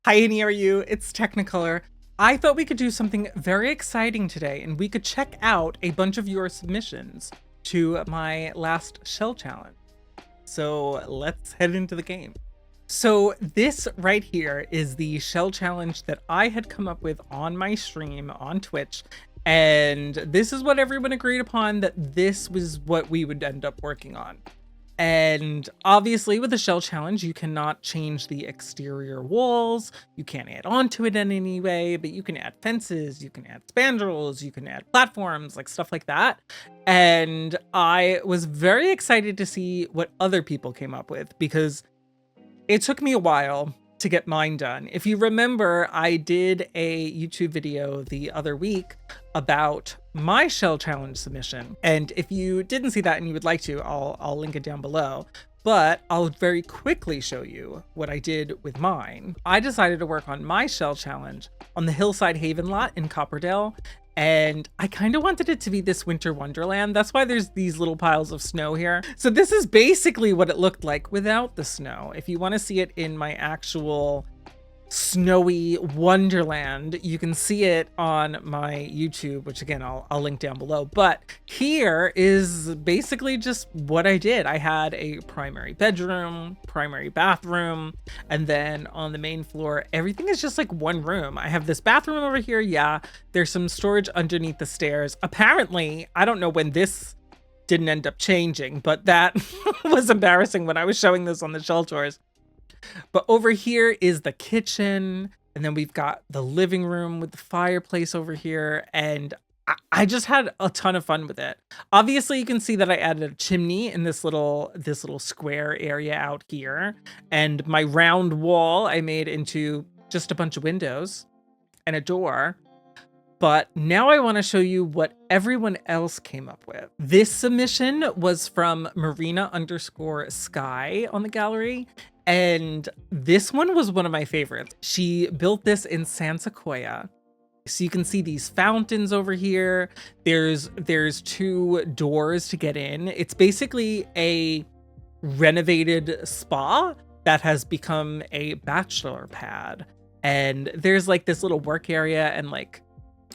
Hi, how are you? It's Teknikolour. I thought we could do something very exciting today, and we could check out a bunch of your submissions to my last shell challenge. So let's head into the game. So this right here is the shell challenge that I had come up with on my stream on Twitch. And this is what everyone agreed upon, that this was what we would end up working on. And obviously with the shell challenge, you cannot change the exterior walls. You can't add on to it in any way, but you can add fences, you can add spandrels, you can add platforms, like stuff like that. And I was very excited to see what other people came up with, because it took me a while to get mine done. If you remember, I did a YouTube video the other week about my shell challenge submission. And if you didn't see that and you would like to, I'll link it down below. But I'll very quickly show you what I did with mine. I decided to work on my shell challenge on the Hillside Haven lot in Copperdale. And I kind of wanted it to be this winter wonderland. That's why there's these little piles of snow here. So this is basically what it looked like without the snow. If you want to see it in my actual snowy wonderland, you can see it on my YouTube, which again, I'll link down below. But here is basically just what I did. I had a primary bedroom, primary bathroom, and then on the main floor, everything is just like one room. I have this bathroom over here. Yeah, there's some storage underneath the stairs. Apparently, I don't know when this didn't end up changing, but that was embarrassing when I was showing this on the shell tours. But over here is the kitchen, and then we've got the living room with the fireplace over here, and I just had a ton of fun with it. Obviously, you can see that I added a chimney in this little square area out here, and my round wall I made into just a bunch of windows and a door. But now I want to show you what everyone else came up with. This submission was from Marina_Sky on the gallery. And this one was one of my favorites. She built this in San Sequoia. So you can see these fountains over here. There's two doors to get in. It's basically a renovated spa that has become a bachelor pad. And there's like this little work area and like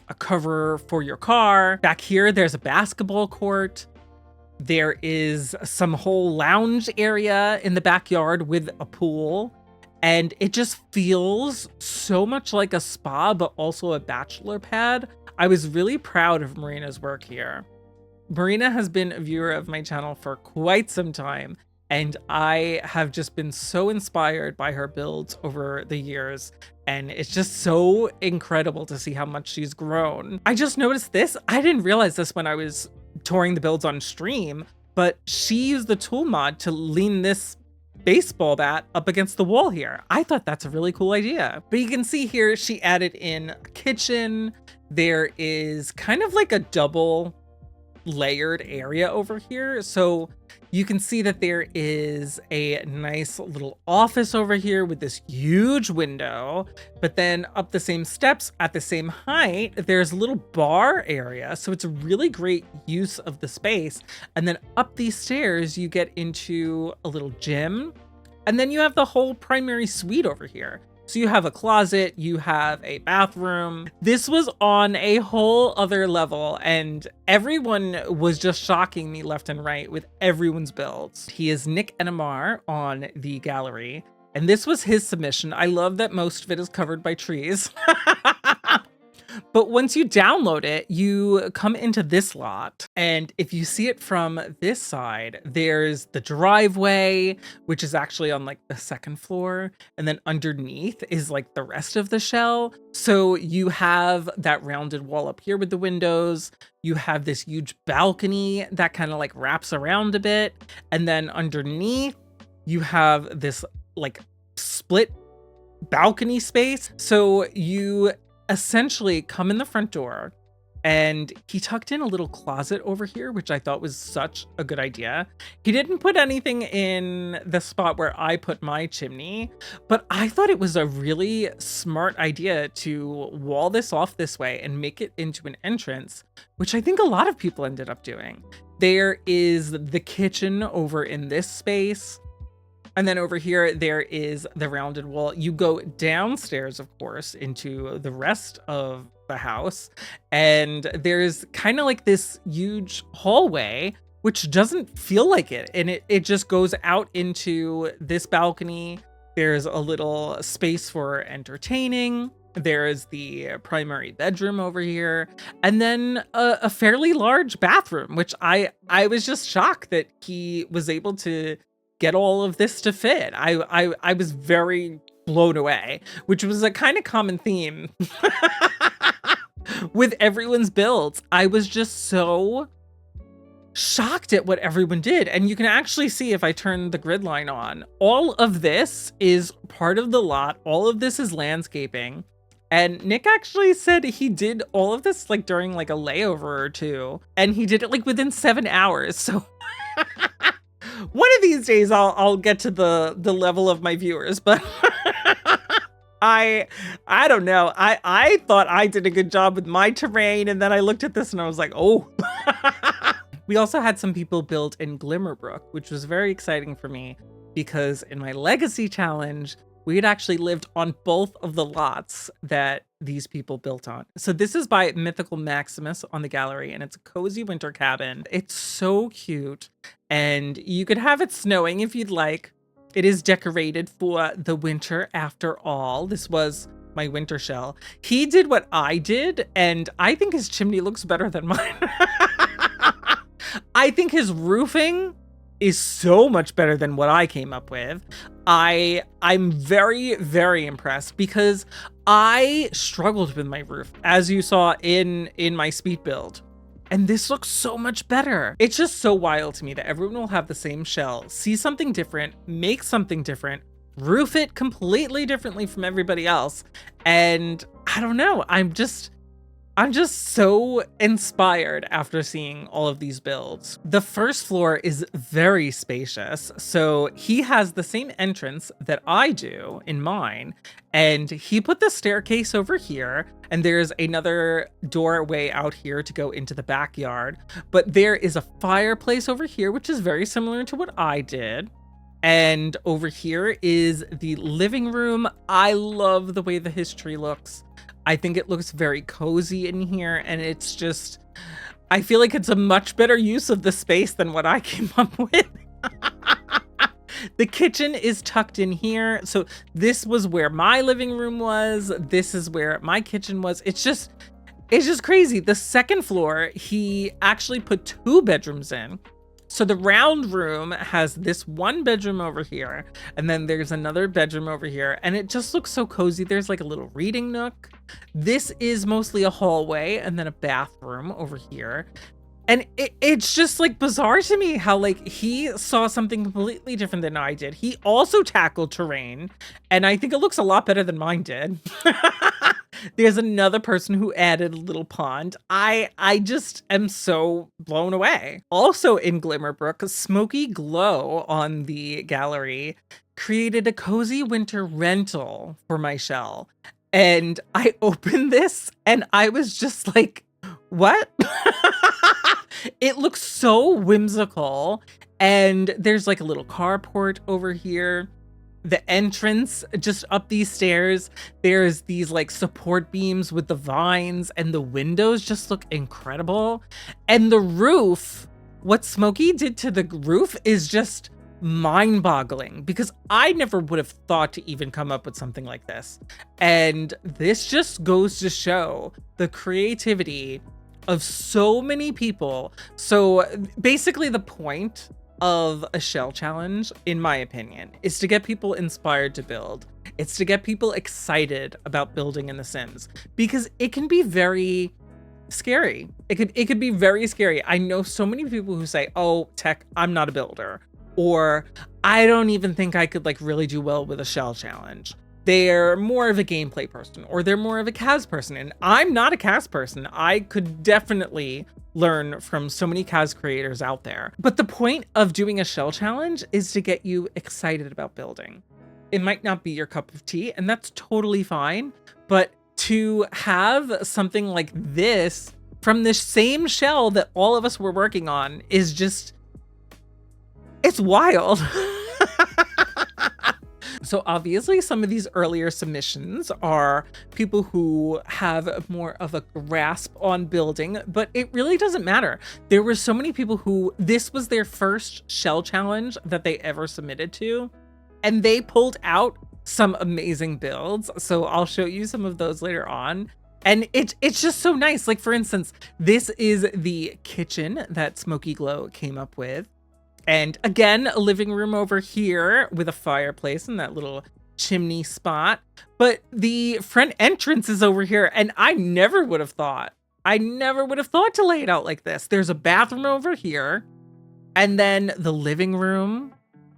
a cover for your car. Back here, there's a basketball court. There is some whole lounge area in the backyard with a pool. And it just feels so much like a spa, but also a bachelor pad. I was really proud of Marina's work here. Marina has been a viewer of my channel for quite some time, and I have just been so inspired by her builds over the years. And it's just so incredible to see how much she's grown. I just noticed this. I didn't realize this when I was touring the builds on stream, but she used the tool mod to lean this baseball bat up against the wall here. I thought that's a really cool idea. But you can see here, she added in a kitchen. There is kind of like a double layered area over here. So you can see that there is a nice little office over here with this huge window, but then up the same steps at the same height, there's a little bar area. So it's a really great use of the space. And then up these stairs, you get into a little gym, and then you have the whole primary suite over here. So you have a closet, you have a bathroom. This was on a whole other level, and everyone was just shocking me left and right with everyone's builds. He is Nick Enamar on the gallery, and this was his submission. I love that most of it is covered by trees. But once you download it, you come into this lot. And if you see it from this side, there's the driveway, which is actually on like the second floor. And then underneath is like the rest of the shell. So you have that rounded wall up here with the windows. You have this huge balcony that kind of like wraps around a bit. And then underneath, you have this like split balcony space. So you essentially come in the front door, and he tucked in a little closet over here, which I thought was such a good idea. He didn't put anything in the spot where I put my chimney, but I thought it was a really smart idea to wall this off this way and make it into an entrance, which I think a lot of people ended up doing. There is the kitchen over in this space. And then over here, there is the rounded wall. You go downstairs, of course, into the rest of the house. And there's kind of like this huge hallway, which doesn't feel like it. And it just goes out into this balcony. There's a little space for entertaining. There is the primary bedroom over here, and then a fairly large bathroom, which I was just shocked that he was able to get all of this to fit. I was very blown away, which was a kind of common theme with everyone's builds. I was just so shocked at what everyone did. And you can actually see, if I turn the grid line on, all of this is part of the lot. All of this is landscaping. And Nick actually said he did all of this like during like a layover or two, and he did it like within 7 hours. So one of these days I'll get to the level of my viewers, but I don't know. I thought I did a good job with my terrain, and then I looked at this and I was like, oh. We also had some people build in Glimmerbrook, which was very exciting for me because in my legacy challenge, we had actually lived on both of the lots that these people built on. So this is by Mythical Maximus on the gallery, and it's a cozy winter cabin. It's so cute, and you could have it snowing if you'd like. It is decorated for the winter after all. This was my winter shell. He did what I did, and I think his chimney looks better than mine. I think his roofing is so much better than what I came up with. I'm very, very impressed because I struggled with my roof, as you saw in my speed build. And this looks so much better. It's just so wild to me that everyone will have the same shell, see something different, make something different, roof it completely differently from everybody else. And I don't know, I'm just so inspired after seeing all of these builds. The first floor is very spacious. So he has the same entrance that I do in mine. And he put the staircase over here. And there's another doorway out here to go into the backyard. But there is a fireplace over here, which is very similar to what I did. And over here is the living room. I love the way the history looks. I think it looks very cozy in here, and it's just, I feel like it's a much better use of the space than what I came up with. The kitchen is tucked in here. So this was where my living room was. This is where my kitchen was. It's just crazy. The second floor, he actually put 2 bedrooms in. So the round room has this 1 bedroom over here, and then there's another bedroom over here, and it just looks so cozy. There's like a little reading nook. This is mostly a hallway, and then a bathroom over here. And it's just like bizarre to me how like he saw something completely different than I did. He also tackled terrain, and I think it looks a lot better than mine did. There's another person who added a little pond. I just am so blown away. Also in Glimmerbrook, Smoky Glow on the gallery created a cozy winter rental for my shell. And I opened this and I was just like, what? It looks so whimsical. And there's like a little carport over here. The entrance just up these stairs, there's these like support beams with the vines, and the windows just look incredible. And the roof, what Smokey did to the roof is just mind-boggling, because I never would have thought to even come up with something like this. And this just goes to show the creativity of so many people. So basically the point of a shell challenge, in my opinion, is to get people inspired to build. It's to get people excited about building in The Sims, because it can be very scary. It could be very scary. I know so many people who say, oh, Tech, I'm not a builder, or I don't even think I could like really do well with a shell challenge. They're more of a gameplay person, or they're more of a CAS person. And I'm not a CAS person. I could definitely learn from so many CAS creators out there. But the point of doing a shell challenge is to get you excited about building. It might not be your cup of tea, and that's totally fine. But to have something like this from the same shell that all of us were working on is just, it's wild. So obviously some of these earlier submissions are people who have more of a grasp on building, but it really doesn't matter. There were so many people who this was their first shell challenge that they ever submitted to, and they pulled out some amazing builds. So I'll show you some of those later on. And it's just so nice. Like, for instance, this is the kitchen that Smoky Glow came up with. And again, a living room over here with a fireplace and that little chimney spot. But the front entrance is over here, and I never would have thought to lay it out like this. There's a bathroom over here, and then the living room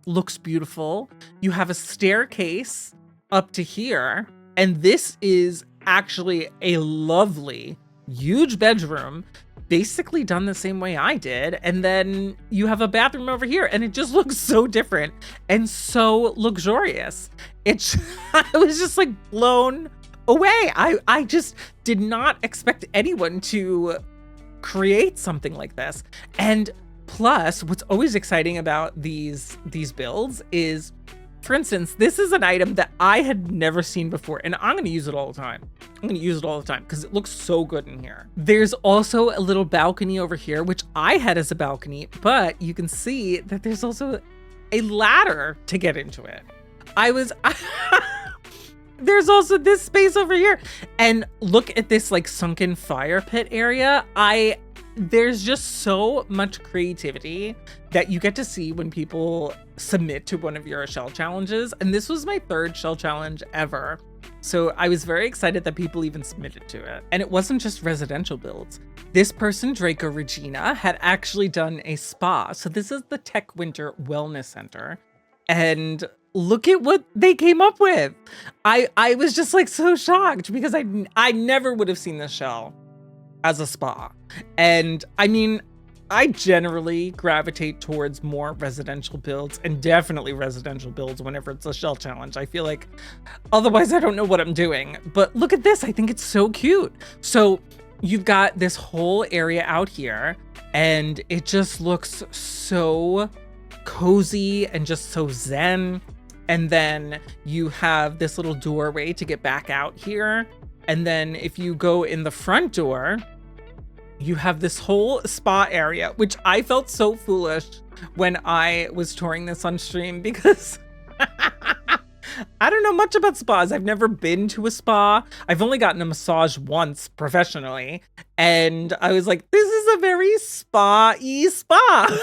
looks beautiful. You have a staircase up to here, and this is actually a lovely, huge bedroom, basically done the same way I did. And then you have a bathroom over here, and it just looks so different and so luxurious. I was just like blown away. I just did not expect anyone to create something like this. And plus, what's always exciting about these builds is, for instance, this is an item that I had never seen before, and I'm going to use it all the time. I'm going to use it all the time because it looks so good in here. There's also a little balcony over here, which I had as a balcony, but you can see that there's also a ladder to get into it. There's also this space over here, and look at this like sunken fire pit area. There's just so much creativity that you get to see when people submit to one of your shell challenges. And this was my third shell challenge ever. So I was very excited that people even submitted to it. And it wasn't just residential builds. This person, Draco Regina, had actually done a spa. So this is the TekWinter Wellness Center. And look at what they came up with. I was just like so shocked because I never would have seen this shell as a spa. And I mean, I generally gravitate towards more residential builds, and definitely residential builds whenever it's a shell challenge. I feel like otherwise I don't know what I'm doing. But look at this. I think it's so cute. So you've got this whole area out here, and it just looks so cozy and just so zen. And then you have this little doorway to get back out here. And then if you go in the front door, you have this whole spa area, which I felt so foolish when I was touring this on stream because I don't know much about spas. I've never been to a spa. I've only gotten a massage once professionally. And I was like, this is a very spa-y spa.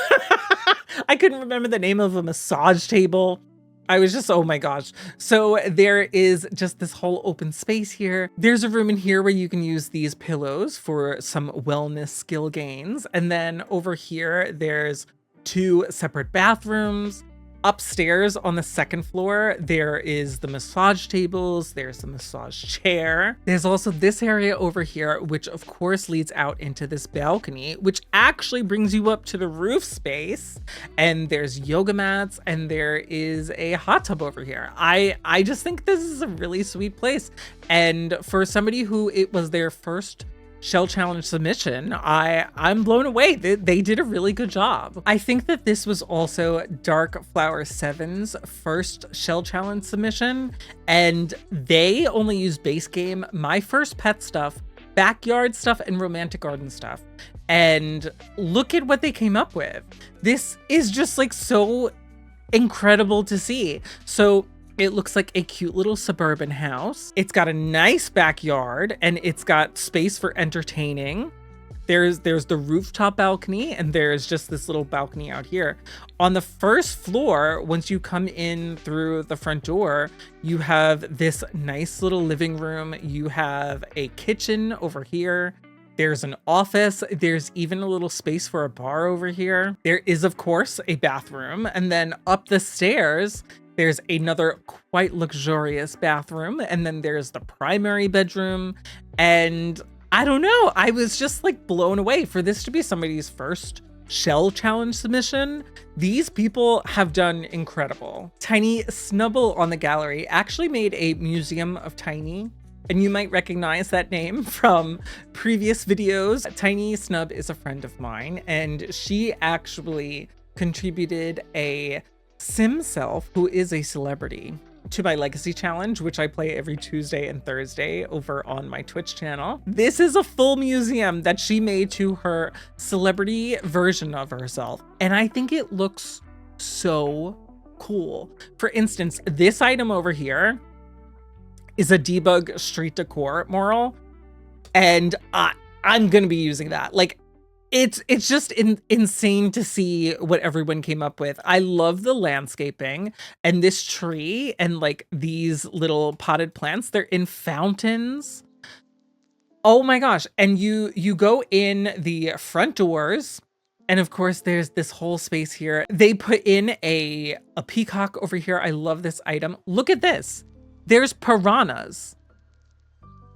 I couldn't remember the name of a massage table. I was just, oh my gosh. So there is just this whole open space here. There's a room in here where you can use these pillows for some wellness skill gains. And then over here, there's 2 separate bathrooms. Upstairs on the second floor, there is the massage tables, there's the massage chair. There's also this area over here, which of course leads out into this balcony, which actually brings you up to the roof space. And there's yoga mats, and there is a hot tub over here. I just think this is a really sweet place. And for somebody who it was their first shell challenge submission, I'm blown away. They did a really good job. I think that this was also Dark Flower 7's first shell challenge submission, and they only used base game, My First Pet stuff, backyard stuff, and romantic garden stuff. And look at what they came up with. This is just like so incredible to see. So it looks like a cute little suburban house. It's got a nice backyard, and it's got space for entertaining. There's the rooftop balcony, and there's just this little balcony out here. On the first floor, once you come in through the front door, you have this nice little living room. You have a kitchen over here. There's an office. There's even a little space for a bar over here. There is, of course, a bathroom. And then up the stairs, there's another quite luxurious bathroom, and then there's the primary bedroom. And I don't know, I was just like blown away for this to be somebody's first shell challenge submission. These people have done incredible. Tiny Snubble on the gallery actually made a museum of Tiny, and you might recognize that name from previous videos. Tiny Snub is a friend of mine, and she actually contributed a sim self who is a celebrity. to my legacy challenge, which I play every Tuesday and Thursday over on my Twitch channel. This is a full museum that she made to her celebrity version of herself. And I think it looks so cool. For instance, this item over here is a debug street decor mural. And I'm going to be using that. Like, it's just insane to see what everyone came up with. I love the landscaping and this tree and like these little potted plants. They're in fountains. Oh my gosh. And you go in the front doors. And of course, there's this whole space here. They put in a peacock over here. I love this item. Look at this. There's piranhas.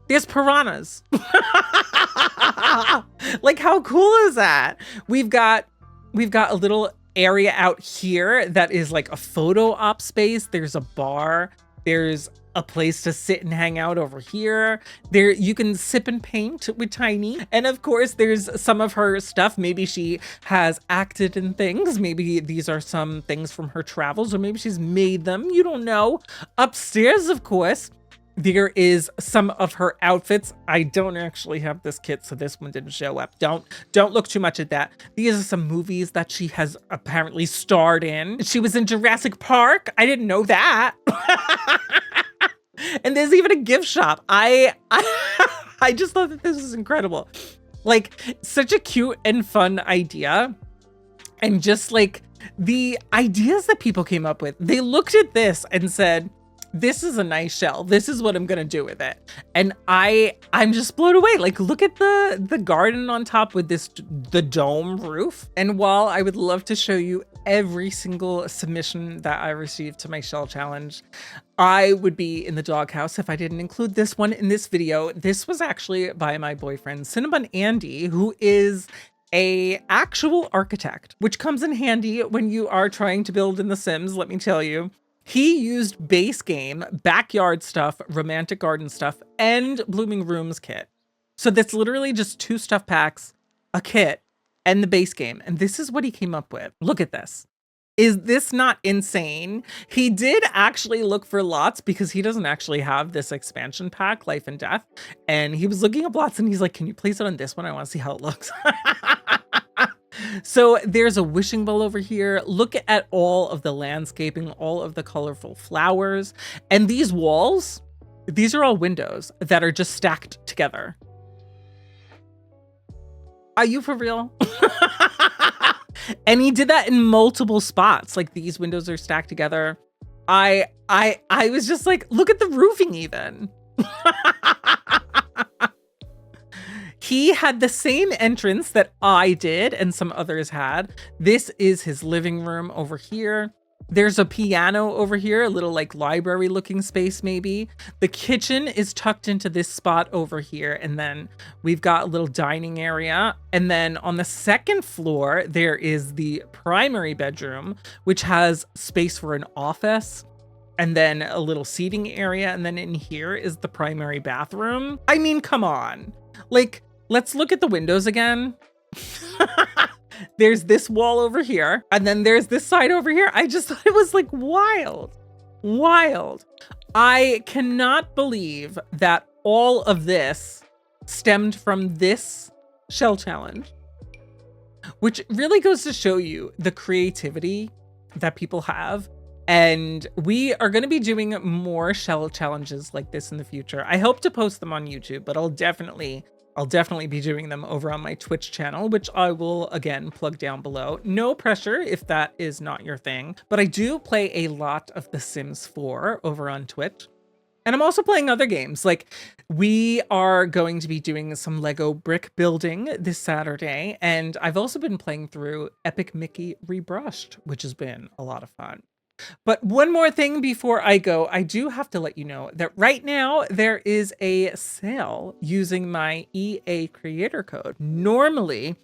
There's piranhas. Like, how cool is that? We've got a little area out here that is like a photo op space. There's a bar. There's a place to sit and hang out over here. There you can sip and paint with Tiny. And of course, there's some of her stuff. Maybe she has acted in things. Maybe these are some things from her travels, or maybe she's made them. You don't know. Upstairs, of course, there is some of her outfits. I don't actually have this kit, so this one didn't show up. Don't look too much at that. These are some movies that she has apparently starred in. She was in Jurassic Park. I didn't know that. And there's even a gift shop. I just thought that this was incredible. Like, such a cute and fun idea. And just like the ideas that people came up with. They looked at this and said, this is a nice shell. This is what I'm gonna do with it. And I'm just blown away. Like, look at the garden on top with the dome roof. And while I would love to show you every single submission that I received to my shell challenge, I would be in the doghouse if I didn't include this one in this video. This was actually by my boyfriend, Cinnabon Andy, who is a actual architect, which comes in handy when you are trying to build in The Sims, let me tell you. He used base game, backyard stuff, romantic garden stuff, and Blooming Rooms kit. So that's literally just 2 stuff packs, a kit, and the base game. And this is what he came up with. Look at this. Is this not insane? He did actually look for lots because he doesn't actually have this expansion pack, Life and Death. And he was looking up lots and he's like, can you place it on this one? I want to see how it looks. So there's a wishing bowl over here. Look at all of the landscaping, all of the colorful flowers. And these walls, these are all windows that are just stacked together. Are you for real? And he did that in multiple spots. Like, these windows are stacked together. I was just like, look at the roofing even. He had the same entrance that I did and some others had. This is his living room over here. There's a piano over here, a little like library looking space maybe. The kitchen is tucked into this spot over here. And then we've got a little dining area. And then on the second floor, there is the primary bedroom, which has space for an office. And then a little seating area. And then in here is the primary bathroom. I mean, come on. Like, let's look at the windows again. There's this wall over here. And then there's this side over here. I just thought it was like wild. Wild. I cannot believe that all of this stemmed from this shell challenge, which really goes to show you the creativity that people have. And we are going to be doing more shell challenges like this in the future. I hope to post them on YouTube, but I'll definitely be doing them over on my Twitch channel, which I will again plug down below. No pressure if that is not your thing, but I do play a lot of The Sims 4 over on Twitch. And I'm also playing other games. Like, we are going to be doing some Lego brick building this Saturday. And I've also been playing through Epic Mickey Rebrushed, which has been a lot of fun. But one more thing before I go, I do have to let you know that right now there is a sale using my EA creator code. Normally,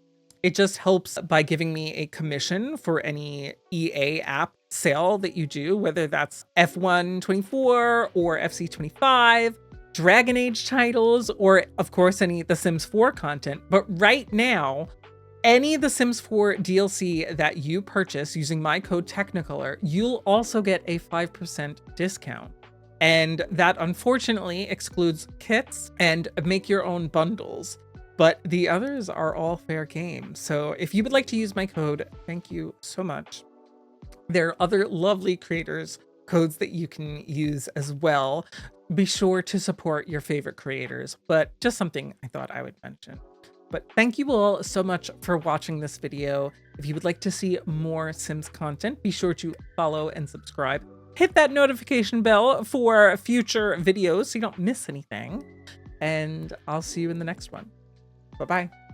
it just helps by giving me a commission for any EA app sale that you do, whether that's F124 or FC25, Dragon Age titles, or of course any The Sims 4 content. But right now, any The Sims 4 DLC that you purchase using my code Teknikolour, you'll also get a 5% discount. And that unfortunately excludes kits and make your own bundles. But the others are all fair game. So if you would like to use my code, thank you so much. There are other lovely creators codes that you can use as well. Be sure to support your favorite creators, but just something I thought I would mention. But thank you all so much for watching this video. If you would like to see more Sims content, be sure to follow and subscribe. Hit that notification bell for future videos so you don't miss anything. And I'll see you in the next one. Bye-bye.